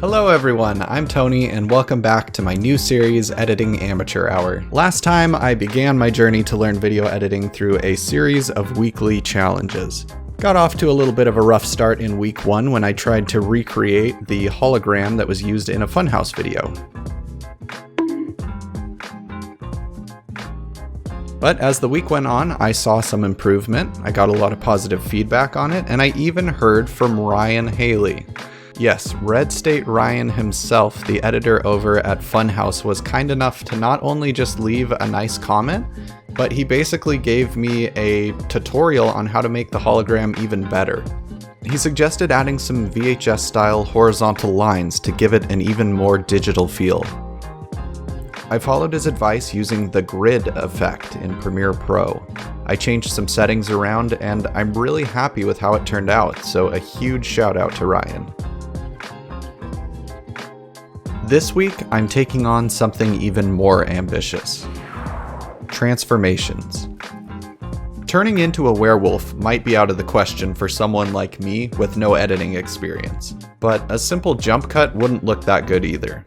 Hello everyone, I'm Tony and welcome back to my new series, Editing Amateur Hour. Last time I began my journey to learn video editing through a series of weekly challenges. Got off to a little bit of a rough start in week 1 when I tried to recreate the hologram that was used in a Funhouse video. But as the week went on, I saw some improvement, I got a lot of positive feedback on it, and I even heard from Ryan Haley. Yes, Red State Ryan himself, the editor over at Funhouse, was kind enough to not only just leave a nice comment, but he basically gave me a tutorial on how to make the hologram even better. He suggested adding some VHS-style horizontal lines to give it an even more digital feel. I followed his advice using the grid effect in Premiere Pro. I changed some settings around, and I'm really happy with how it turned out, so a huge shout out to Ryan. This week, I'm taking on something even more ambitious. Transformations. Turning into a werewolf might be out of the question for someone like me with no editing experience, but a simple jump cut wouldn't look that good either.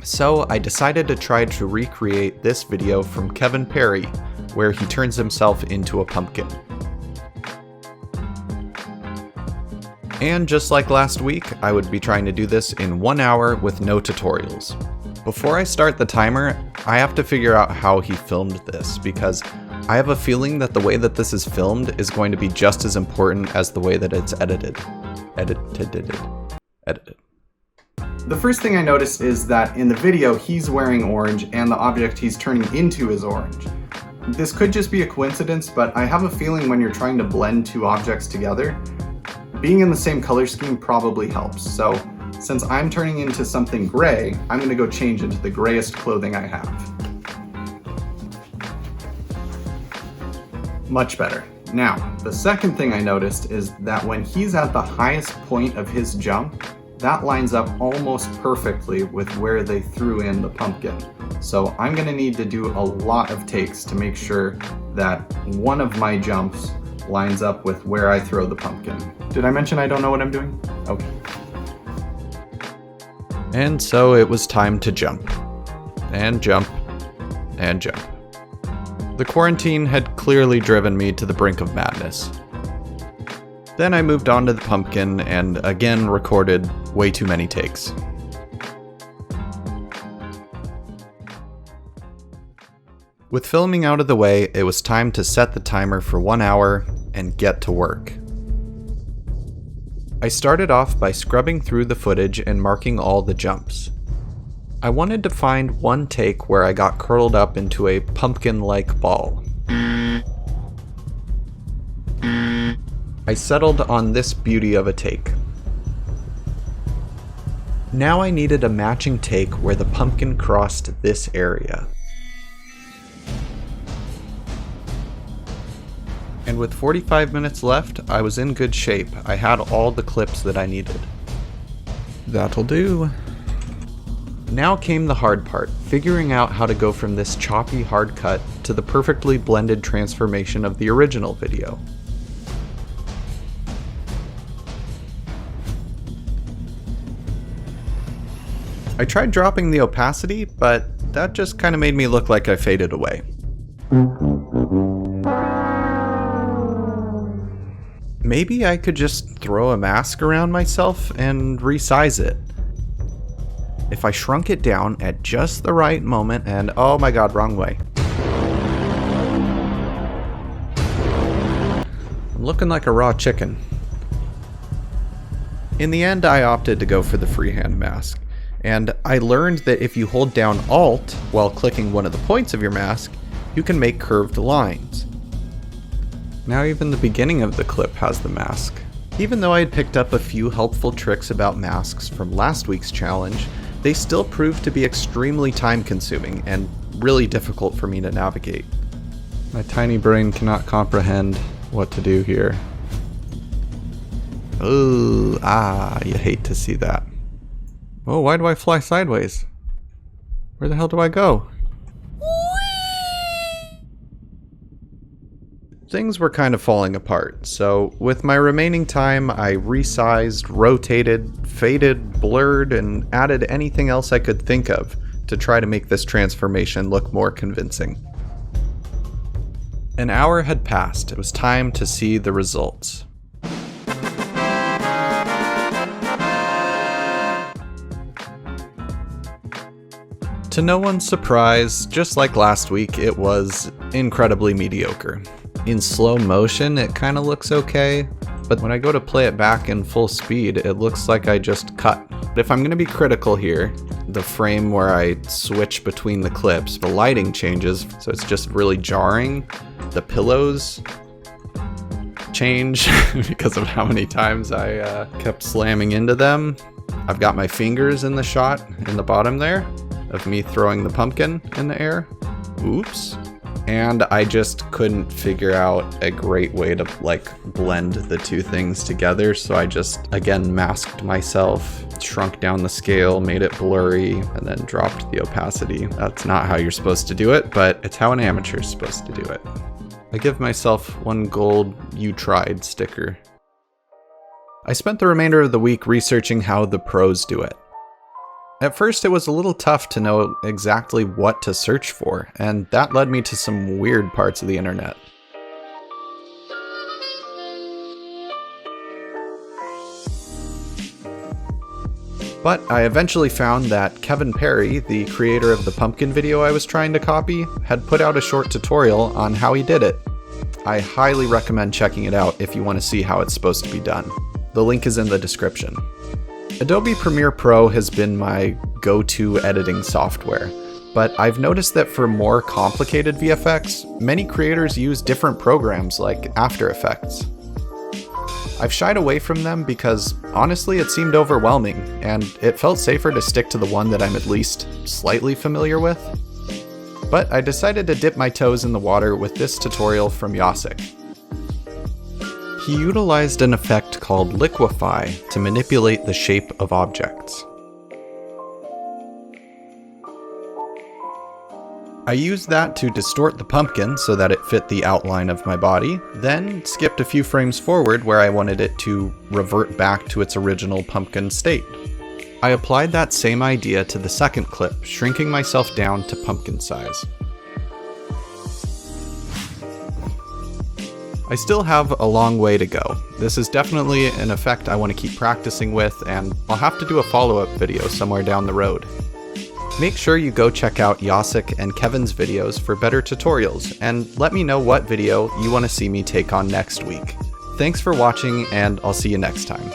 So I decided to try to recreate this video from Kevin Perry, where he turns himself into a pumpkin. And just like last week, I would be trying to do this in 1 hour with no tutorials. Before I start the timer, I have to figure out how he filmed this, because I have a feeling that the way that this is filmed is going to be just as important as the way that it's edited. Edited. The first thing I noticed is that in the video he's wearing orange and the object he's turning into is orange. This could just be a coincidence, but I have a feeling when you're trying to blend two objects together, being in the same color scheme probably helps. So since I'm turning into something gray, I'm going to go change into the grayest clothing I have. Much better. Now, the second thing I noticed is that when he's at the highest point of his jump, that lines up almost perfectly with where they threw in the pumpkin. So I'm gonna need to do a lot of takes to make sure that one of my jumps lines up with where I throw the pumpkin. Did I mention I don't know what I'm doing? Okay. And so it was time to jump. And jump. And jump. The quarantine had clearly driven me to the brink of madness. Then I moved on to the pumpkin and again recorded way too many takes. With filming out of the way, it was time to set the timer for 1 hour and get to work. I started off by scrubbing through the footage and marking all the jumps. I wanted to find one take where I got curled up into a pumpkin-like ball. I settled on this beauty of a take. Now I needed a matching take where the pumpkin crossed this area. And with 45 minutes left, I was in good shape. I had all the clips that I needed. That'll do. Now came the hard part, figuring out how to go from this choppy hard cut to the perfectly blended transformation of the original video. I tried dropping the opacity, but that just kind of made me look like I faded away. Maybe I could just throw a mask around myself and resize it. If I shrunk it down at just the right moment and oh my god, wrong way. I'm looking like a raw chicken. In the end, I opted to go for the freehand mask. And I learned that if you hold down Alt while clicking one of the points of your mask, you can make curved lines. Now even the beginning of the clip has the mask. Even though I had picked up a few helpful tricks about masks from last week's challenge, they still proved to be extremely time-consuming and really difficult for me to navigate. My tiny brain cannot comprehend what to do here. Ooh, you hate to see that. Oh, why do I fly sideways? Where the hell do I go? Things were kind of falling apart, so with my remaining time, I resized, rotated, faded, blurred, and added anything else I could think of to try to make this transformation look more convincing. An hour had passed. It was time to see the results. To no one's surprise, just like last week, it was incredibly mediocre. In slow motion, it kind of looks okay, but when I go to play it back in full speed, it looks like I just cut. If I'm going to be critical here, the frame where I switch between the clips, the lighting changes, so it's just really jarring. The pillows change because of how many times I kept slamming into them. I've got my fingers in the shot in the bottom there of me throwing the pumpkin in the air. Oops. And I just couldn't figure out a great way to blend the two things together, so I just again masked myself, shrunk down the scale, made it blurry, and then dropped the opacity. That's not how you're supposed to do it, but it's how an amateur is supposed to do it. I give myself one gold "You Tried" sticker. I spent the remainder of the week researching how the pros do it. At first, it was a little tough to know exactly what to search for, and that led me to some weird parts of the internet. But I eventually found that Kevin Perry, the creator of the pumpkin video I was trying to copy, had put out a short tutorial on how he did it. I highly recommend checking it out if you want to see how it's supposed to be done. The link is in the description. Adobe Premiere Pro has been my go-to editing software, but I've noticed that for more complicated VFX, many creators use different programs like After Effects. I've shied away from them because, honestly, it seemed overwhelming, and it felt safer to stick to the one that I'm at least slightly familiar with. But I decided to dip my toes in the water with this tutorial from Jacek. He utilized an effect called liquefy to manipulate the shape of objects. I used that to distort the pumpkin so that it fit the outline of my body, then skipped a few frames forward where I wanted it to revert back to its original pumpkin state. I applied that same idea to the second clip, shrinking myself down to pumpkin size. I still have a long way to go. This is definitely an effect I want to keep practicing with, and I'll have to do a follow-up video somewhere down the road. Make sure you go check out Jacek and Kevin's videos for better tutorials, and let me know what video you want to see me take on next week. Thanks for watching, and I'll see you next time.